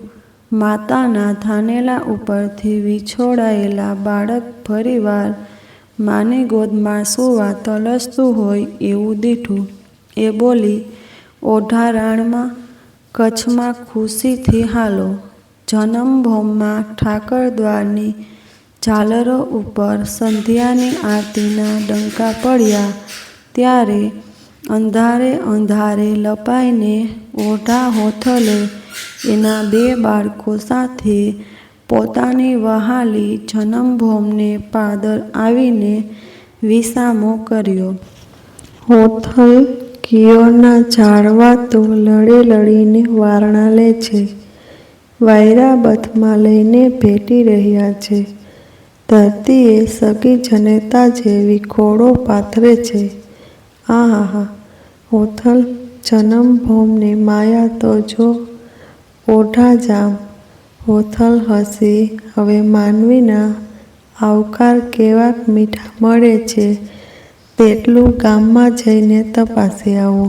માતાના થાનેલા ઉપરથી વિછોડાયેલા બાળક ફરીવાર માની ગોદમાં સૂવા તલસતું હોય એવું દીઠું. એ બોલી, ઓઢારાણમાં, કચ્છમાં ખુશીથી હાલો. જનમભૂમમાં ઠાકરદ્વારની ઝાલરો ઉપર સંધ્યાની આરતીના ડંકા પડ્યા ત્યારે અંધારે અંધારે લપાઈને ઓઢા હોથલે એના 2 બાળકો સાથે પોતાની વહાલી જનમભૂમને પાદર આવીને વિસામો કર્યો. હોથલ, કિયોરના ઝાડવા તો લડે લડીને વારણા લે છે. વાયરા બથમાં લઈને ભેટી રહ્યા છે. ધરતીએ સગી જનેતા જેવી ખોળો પાથરે છે. આહાહા! હોથલ, જનમભૂમની માયા તો જો. ઓઢા જામ. હોથલ હસી, હવે માનવીના આવકાર કેવાક મીઠા મળે છે તેટલું ગામમાં જઈને તપાસી આવો.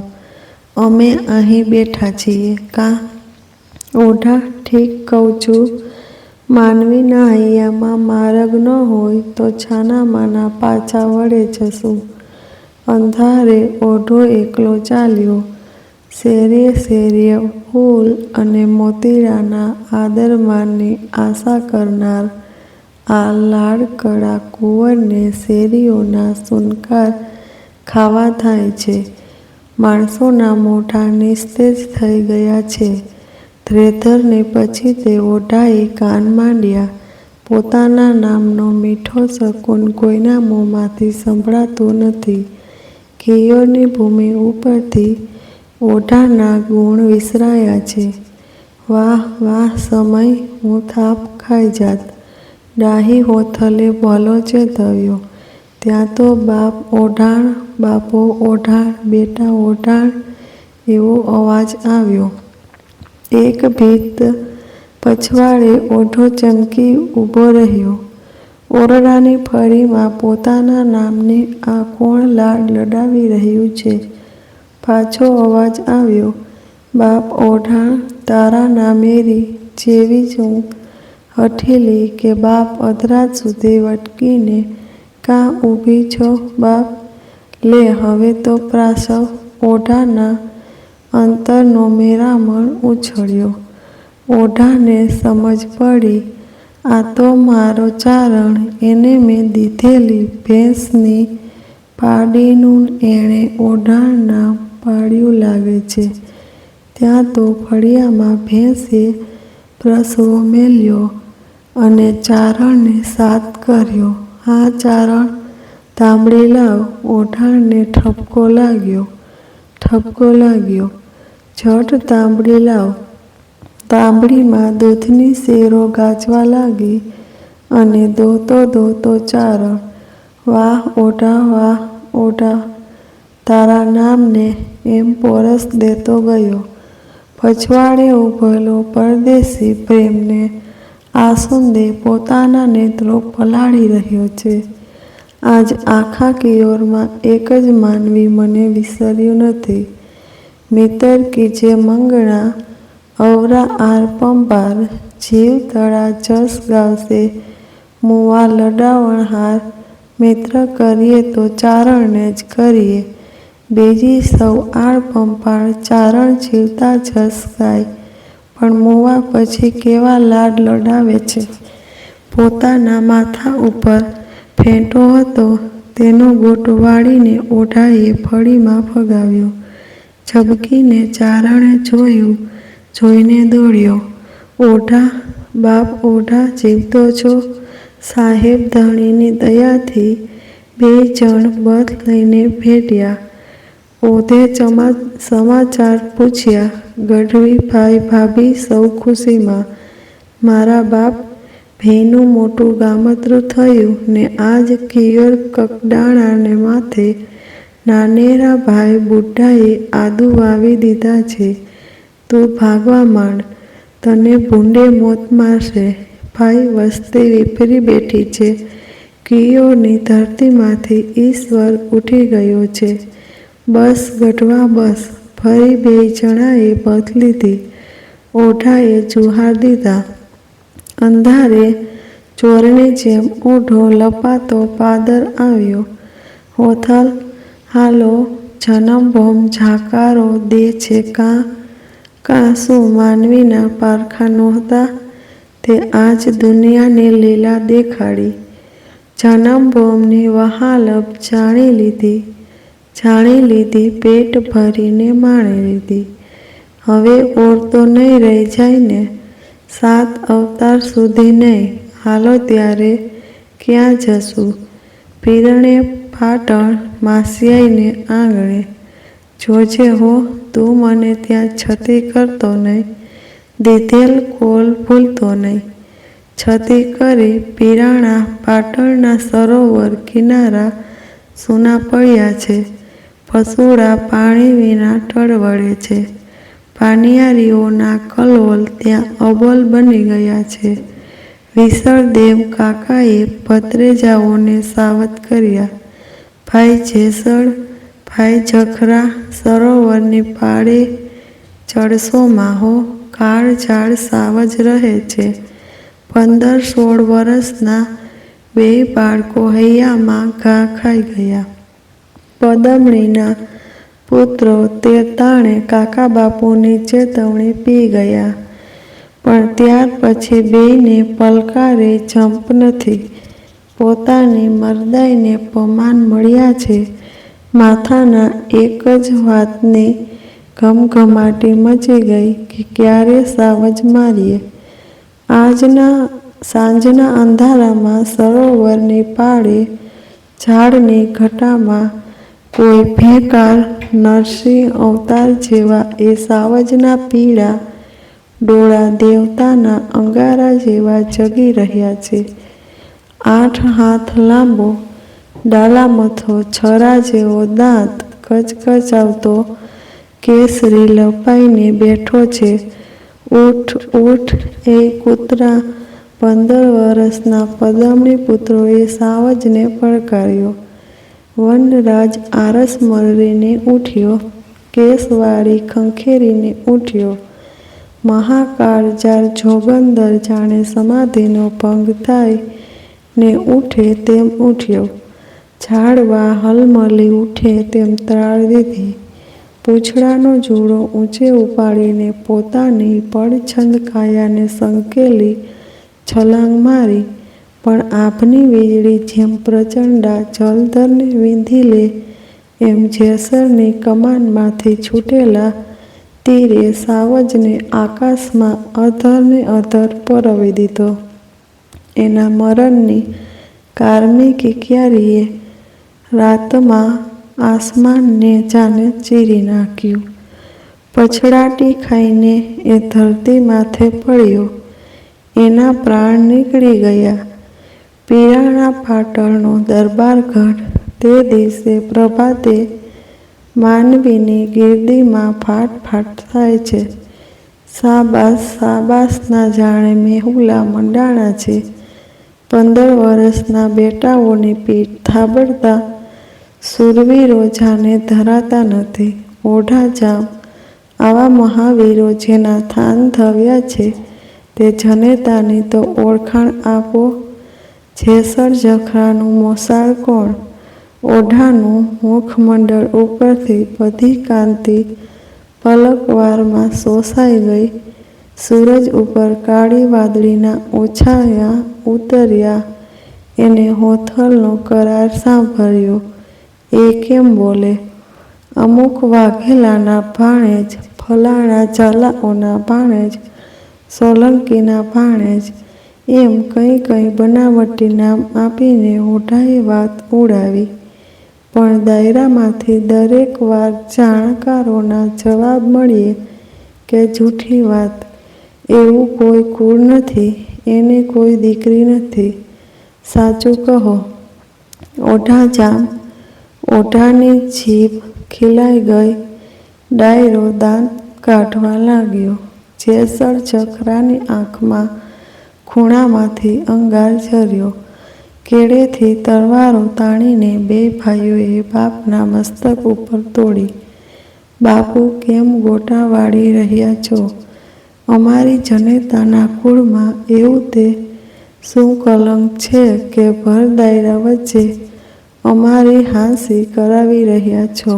અમે અહીં બેઠા છીએ કાં? ઓઢા, ઠીક કહું છું. માનવીના હૈયામાં મારગ ન હોય તો છાનામાના પાછા વળે જશું. અંધારે ઓઢો એકલો ચાલ્યો. શેરીએ શેરીએ ફૂલ અને મોતીડાના આદરમાનની આશા કરનાર આ લાડકડા કુંવરને શેરીઓના સુનકાર ખાવા થાય છે. માણસોના મોઢા નિસ્તેજ થઈ ગયા છે. થ્રેધરને પછી તે ઓઢાએ કાન માંડ્યા. પોતાના નામનો મીઠો શકુન કોઈના મોંમાંથી સંભળાતો નથી. કિયોરની ભૂમિ ઉપરથી ઓઢાના ગુણ વિસરાયા છે. વાહ વાહ સમય, હું થાપ ખાઈ જાત. ડાહી હોથલે ભલો ચેતવ્યો. ત્યાં તો બાપ ઓઢાણ, બાપો ઓઢાણ, બેટા ઓઢાણ એવો અવાજ આવ્યો. એક ભીત પછવાડે ઓઢો ચમકી ઊભો રહ્યો. ઓરડાની ફળીમાં પોતાના નામને આ કોણ લાડ લડાવી રહ્યું છે? પાછો અવાજ આવ્યો. બાપ ઓઢાણ, તારા નામેરી જેવી જ હું હઠીલી કે બાપ અધરાત સુધી વટકીને કાં ઊભી છો બાપ? લે હવે તો પ્રાસવ. ઓઢાના અંતરનો મેરામણ ઉછળ્યો. ઓઢાને સમજ પડી, આ તો મારો ચારણ, એને મેં દીધેલી ભેંસની પાડીનું એણે ઓઢાણ નામ પાડ્યું લાગે છે. ત્યાં તો ફળિયામાં ભેંસે પ્રસવો મેલ્યો. અને ચારણને સાદ કર્યો. હા ચારણ, તાંબડી લાવ. ઓઢાણને ઠપકો લાગ્યો. ઝટ તાંબડી લાવ. તાંબડીમાં દૂધની શેરો ગાજવા લાગી અને દોહતો ચારણ, વાહ ઓઢા, તારા નામને, એમ પોરસ દેતો ગયો. પછવાડે ઊભેલો પરદેશી પ્રેમને આસુંદે પોતાના નેત્રો પલાળી રહ્યો છે. આજ આખા કિયોરમાં એક જ માનવી મને વિસર્યું નથી. મિત્ર કીજે મંગણા, અવરા આર પંપાર, જીવ તળા જસ ગાવશે મુવા લડાવણહાર. મિત્ર કરીએ તો ચારણને જ કરીએ, બીજી સૌ આળ પંપાળ. ચારણ જીવતા જસ ગાય, પણ મુવા પછી કેવા લાડ લડાવે છે. પોતાના માથા ઉપર ફેંટો હતો તેનો ગોટ વાળીને ઓઢાએ ફળીમાં ફગાવ્યો. ઝબકીને ચારણે જોયું, જોઈને દોડ્યો. ઓઢા, બાપ ઓઢા, જીવતો છો? સાહેબ ધણીની દયાથી 2 જણ બથ લઈને ભેટ્યા. ઓઢે સમાચાર પૂછ્યા. ગઢવી ભાઈ ભાભી સૌ ખુશીમાં. મારા બાપ, ભેંનું મોટું ગામતરું થયું ને આજ કિયોર કકડાણાને માથે નાનેરા ભાઈ બુઢાએ આદુ વાવી દીધા છે. તું ભાગવા માંડ, તને ભૂંડે મોત મારશે. ભાઈ, વસ્તી વિફરી બેઠી છે. કિયોરની ધરતીમાંથી ઈશ્વર ઉઠી ગયો છે. બસ ગઢવા બસ. ફરી 2 જણાએ બથ લીધી. ઓઢાએ જુહાર દીધા. અંધારે ચોરની જેમ ઓઢો લપાતો પાદર આવ્યો. હોથલ, હાલો, જનમભોમ ઝાકારો દે છે કાં શું માનવીના પારખા નહોતા? તે આજ દુનિયાને લીલા દેખાડી. જનમભોમની વહાલપ જાણી લીધી, પેટ ભરીને માણી લીધી. હવે ઓર તો નહીં રહી જાય ને? 7 અવતાર સુધી નહીં. હાલો ત્યારે ક્યાં જશું? પીરણે પાટણ, માસિયાઈને આંગણે. જોજે હો, તું મને ત્યાં છતી કરતો નહીં. દીધેલ કોલ ભૂલતો નહીં. છતી કરી પીરાણા પાટણના સરોવર કિનારા સૂના પડ્યા છે. પશુડા પાણી વિના ટળવળે છે. પાનિયારીઓના કલોલ ત્યાં અબોલ બની ગયા છે. વિસળદેવ કાકાએ ભત્રેજાઓને સાવધ કર્યા. ભાઈ જેસળ, ભાઈ જખરા, સરોવરની પાળે ચડશો માહો. કાળઝાળ સાવજ રહે છે. 15-16 વર્ષના 2 બાળકો હૈયામાં ઘા ખાઈ ગયા. પદમણીના પુત્રો તે તાણે કાકા બાપુની ચેતવણી પી ગયા. પણ ત્યાર પછી 2ને પલકારે જંપ નથી. પોતાની મરદાઈને પમાન મળ્યા છે. માથાના એક જ વાતની ઘમઘમાટી મચી ગઈ કે ક્યારે સાવજ મારીએ. સાંજના અંધારામાં સરોવરની પાળે ઝાડની ઘટામાં કોઈ ભેકાર નરસિંહ અવતાર જેવા એ સાવજના પીળા ડોળા દેવતાના અંગારા જેવા જગી રહ્યા છે. 8 હાથ લાંબો, ડાલામથો, છરા જેવો દાંત કચકચાવતો કેસરી લપાઈને બેઠો છે. ઉઠ, એ કૂતરા! 15 વર્ષના પદમણી પુત્રોએ સાવજને પડકાર્યો. વનરાજ આરસ મરરીને ઉઠ્યો. કેસવાળી ખંખેરીને ઉઠ્યો. મહાકાળજાર જોગંદર જાણે સમાધિનો ભંગ થાય ને ઉઠે તેમ ઉઠ્યો. ઝાડવા હલમલી ઉઠે તેમ ત્રાળ દીધી. પૂંછડાનો જુડો ઊંચે ઉપાડીને પોતાની પડછંદ કાયાને સંકેલી છલાંગ મારી. પણ આભની વીજળી જેમ પ્રચંડા જલધરને વીંધી લે એમ જેસરની કમાનમાંથી છૂટેલા તીરે સાવજને આકાશમાં અધર ને અધર પરોવી દીધો. એના મરણની કારમી કિકિયારીએ રાતમાં આસમાનને જાણે ચીરી નાખ્યું. પછડાટી ખાઈને એ ધરતી માથે પડ્યો. એના પ્રાણ નીકળી ગયા. પીરાણા પાટણનો દરબારગઢ તે દિવસે પ્રભાતે માનવીની ગીર્દીમાં ફાટ ફાટ થાય છે. શાબાશ શાબાશ ના જાણે મેહુલા મંડાણા છે. 15 વર્ષના બેટાઓની પીઠ થાબડતા શૂરવીરો જાને ધરાતા નથી. ઓઢાજામ આવા મહાવીરો જેના થાન ધવ્યા છે તે જનેતાની તો ઓળખાણ આપો. જેસર જખરાનું મોસાળ કોણ? ઓઢાનું મુખમંડળ ઉપરથી બધી કાંતિ પલકવારમાં શોષાઈ ગઈ. સૂરજ ઉપર કાળી વાદળીના ઓછાયા ઉતર્યા. એને હોથલનો કરાર સાંભળ્યો. એ કેમ બોલે? અમુક વાઘેલાના ભાણેજ, ફલાણા ઝાલાઓના ભાણેજ, સોલંકીના ભાણેજ, એમ કંઈ બનાવટી નામ આપીને ઓઢાએ વાત ઉડાવી. પણ દાયરામાંથી દરેક વાર જાણકારોના જવાબ મળીએ કે જૂઠી વાત. એવું કોઈ કુળ નથી. એને કોઈ દીકરી નથી. સાચું કહો. ઓઢાજામ ઓઢાની જીભ ખીલાઈ ગઈ. ડાયરો દાંત કાઢવા લાગ્યો. જેસર જખરાની આંખમાં ખૂણામાંથી અંગાર ઝર્યો. કેડેથી તલવારો તાણીને બે ભાઈઓએ બાપના મસ્તક ઉપર તોડી. બાપુ કેમ ગોટા વાળી રહ્યા છો? અમારી જનેતાના કુળમાં એવું તે શું કલંક છે કે ભર દાયરા વચ્ચે અમારી હાંસી કરાવી રહ્યા છો?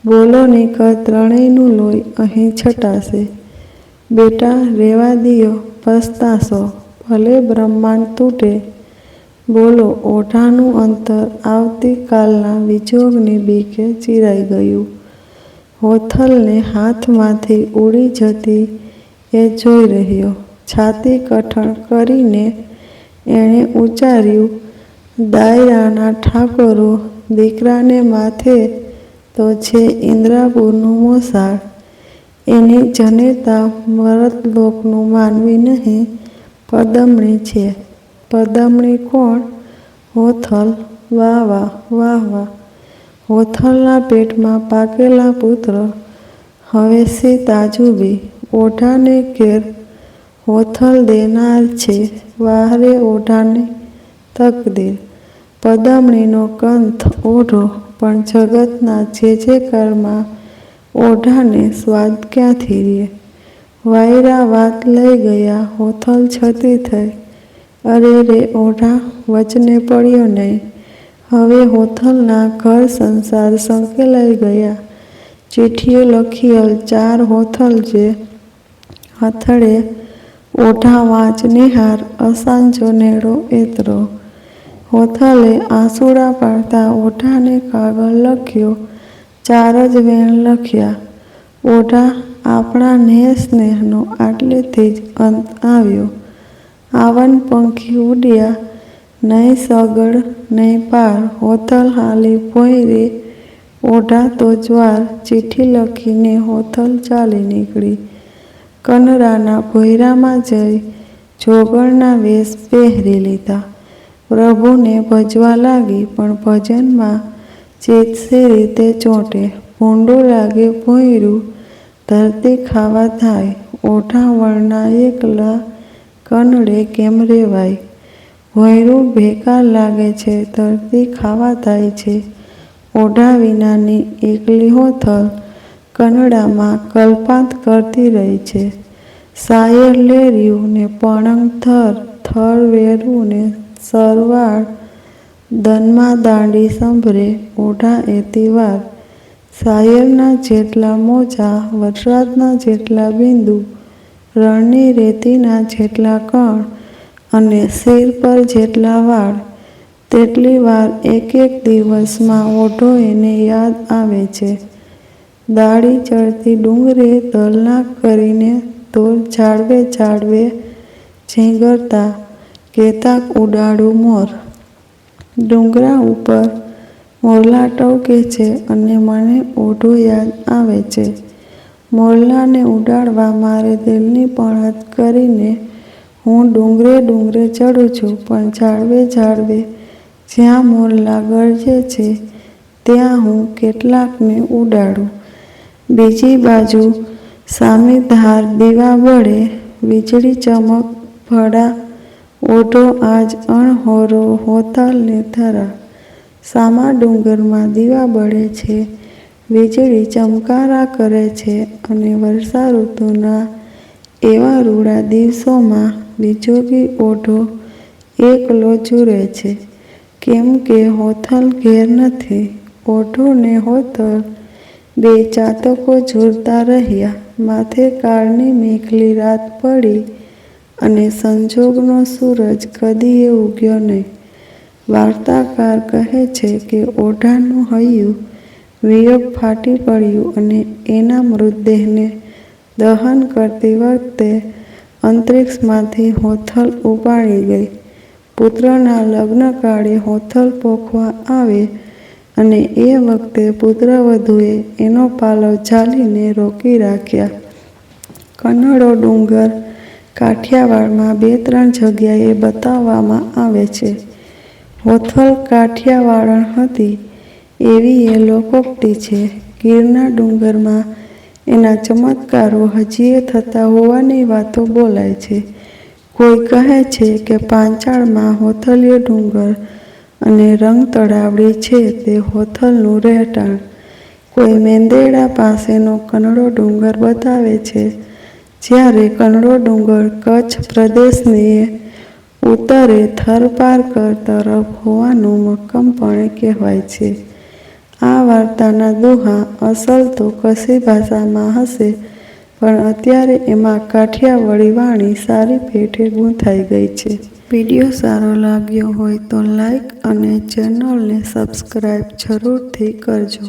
બોલો નીકર ત્રણેયનું લોહી અહીં છટાશે. બેટા રેવા દિયો, પસ્તાશો. ભલે બ્રહ્માંડ તૂટે. બોલો. ઓઢાનું અંતર આવતીકાલના વિજોગની બીકે ચીરાઈ ગયું. હોથલને હાથમાંથી ઉડી જતી એ જોઈ રહ્યો. છાતી કઠણ કરીને એણે ઉચ્ચાર્યું, દાયરાના ઠાકોરો, દીકરાને માથે તો છે ઇન્દ્રાપુરનું મોસાળ. એની જનેતા મરતલોકનું માનવી નહીં, પદમણી છે. પદમણી કોણ? હોથલ. વાહ વાહ વાહ વાહ. હોથલના પેટમાં પાકેલા પુત્ર. હવે સી તાજુબી. ઓઢાને ઘેર હોથલ દેનાર છે. વાહરે ઓઢાની તકદીર. પદમણીનો કંથ ઓઢો, પણ જગતના જે કાળમાં ઓઢાને સ્વાદ ક્યાંથી રહે? વાયરા વાત લઈ ગયા. હોથલ છતી થઈ. અરે રે ઓઢા, વચને પડ્યો નહીં. હવે હોથલના ઘર સંસાર સંકેલાઈ ગયા. ચીઠીઓ લખીલ 4 હોથલ જે હથડે. ઓઢા વાંચ નિહાર, અસાંજો નેડો એતરો. હોથલે આંસુડા પાડતા ઓઢાને કાગળ લખ્યો. 4 જ વેણ લખ્યા. ઓઢા, આપણા સ્નેહનો આટલેથી જ અંત આવ્યો. આવન પંખી ઉડ્યા. નહીં સગડ નહીં પાર. હોથલ હાલી ભોંયરી. ઓઢા તો જ્વાર. ચીઠી લખીને હોથલ ચાલી નીકળી. કનરાના ભોયરામાં જઈ જોગણના વેશ પહેરી લીધા. પ્રભુને ભજવા લાગી. પણ ભજનમાં ચેતસી રીતે ચોંટે. ભૂંડું લાગે ભોંયરું, ધરતી ખાવા થાય. ઓઢા વણના એકલા કનડે કેમ રેવાય? ભોંયરું બેકાર લાગે છે, ધરતી ખાવા થાય છે. ઓઢા વિનાની એકલી હોથલ કનડામાં કલ્પાંત કરતી રહી છે. શાયર લેર્યું ને પણંગ થર, થર વેરું ને સરવાળ. દનમાં દાંડી સંભરે. ઓઢા એતી વાર. શાયરના જેટલા મોજા, વરસાદના જેટલા બિંદુ, રણની રેતીના જેટલા કણ અને શિર પર જેટલા વાળ, તેટલી વાર એક દિવસમાં ઓઢો એને યાદ આવે છે. દાઢી ચડતી ડુંગરે દલનાક કરીને તો ઝાડવે ઝાડવે ઝીંગરતા કેતાક ઉડાડું મોર. ડુંગરા ઉપર મોરલા ટવકે છે અને મને ઓઢો યાદ આવે છે. મોરલાને ઉડાડવા મારે દિલની પણત કરીને હું ડુંગરે ડુંગરે ચડું છું, પણ ઝાડવે ઝાડવે જ્યાં મોરલા ગરજે છે ત્યાં હું કેટલાકને ઉડાડું. બીજી બાજુ સામી ધાર દીવા બળે, વીજળી ચમક ભડા ઓઢો આજ અણહોરો હોથલ ને ધરા. સામા ડુંગરમાં દીવા બળે છે, વીજળી ચમકારા કરે છે અને વર્ષા ઋતુના એવા રૂડા દિવસોમાં વિજોગી ઓઢો એકલો ઝૂરે છે, કેમ કે હોથલ ઘેર નથી. ઓઢો ને હોથલ બે ચાતકો ઝૂરતા રહ્યા. માથે કાળની મેઘલી રાત પડી અને સંજોગનો સૂરજ કદીએ ઉગ્યો નહીં. વાર્તાકાર કહે છે કે ઓઢાનું હૈયું વિયોગ ફાટી પડ્યું અને એના મૃતદેહને દહન કરતી વખતે અંતરિક્ષમાંથી હોથલ ઉપાડી ગઈ. પુત્રના લગ્નકાળે હોથલ પોખવા આવે અને એ વખતે પુત્રવધૂએ એનો પાલવ ઝાલીને રોકી રાખ્યા. કનડો ડુંગર કાઠિયાવાડમાં 2-3 જગ્યાએ બતાવવામાં આવે છે. હોથલ કાઠિયાવાડણ હતી એવી એ લોકોક્તિ છે. ગીરના ડુંગરમાં એના ચમત્કારો હજીએ થતા હોવાની વાતો બોલાય છે. કોઈ કહે છે કે પાંચાળમાં હોથલીયો ડુંગર અને રંગ તળાવડી છે તે હોથલનું રહેઠાણ. કોઈ મેંદેડા પાસેનો કનડો ડુંગર બતાવે છે, જ્યારે કનડો ડુંગર કચ્છ પ્રદેશની ઉત્તરે થરપારકર તરફ હોવાનું મક્કમપણે કહેવાય છે. આ વાર્તાના દુહા અસલ તો કચ્છી ભાષામાં હશે, પણ અત્યારે એમાં કાઠિયાવાડી વાણી સારી પેઠે ગૂંથાઈ ગઈ છે. વિડીયો સારો લાગ્યો હોય તો લાઈક અને ચેનલને સબસ્ક્રાઈબ જરૂરથી કરજો.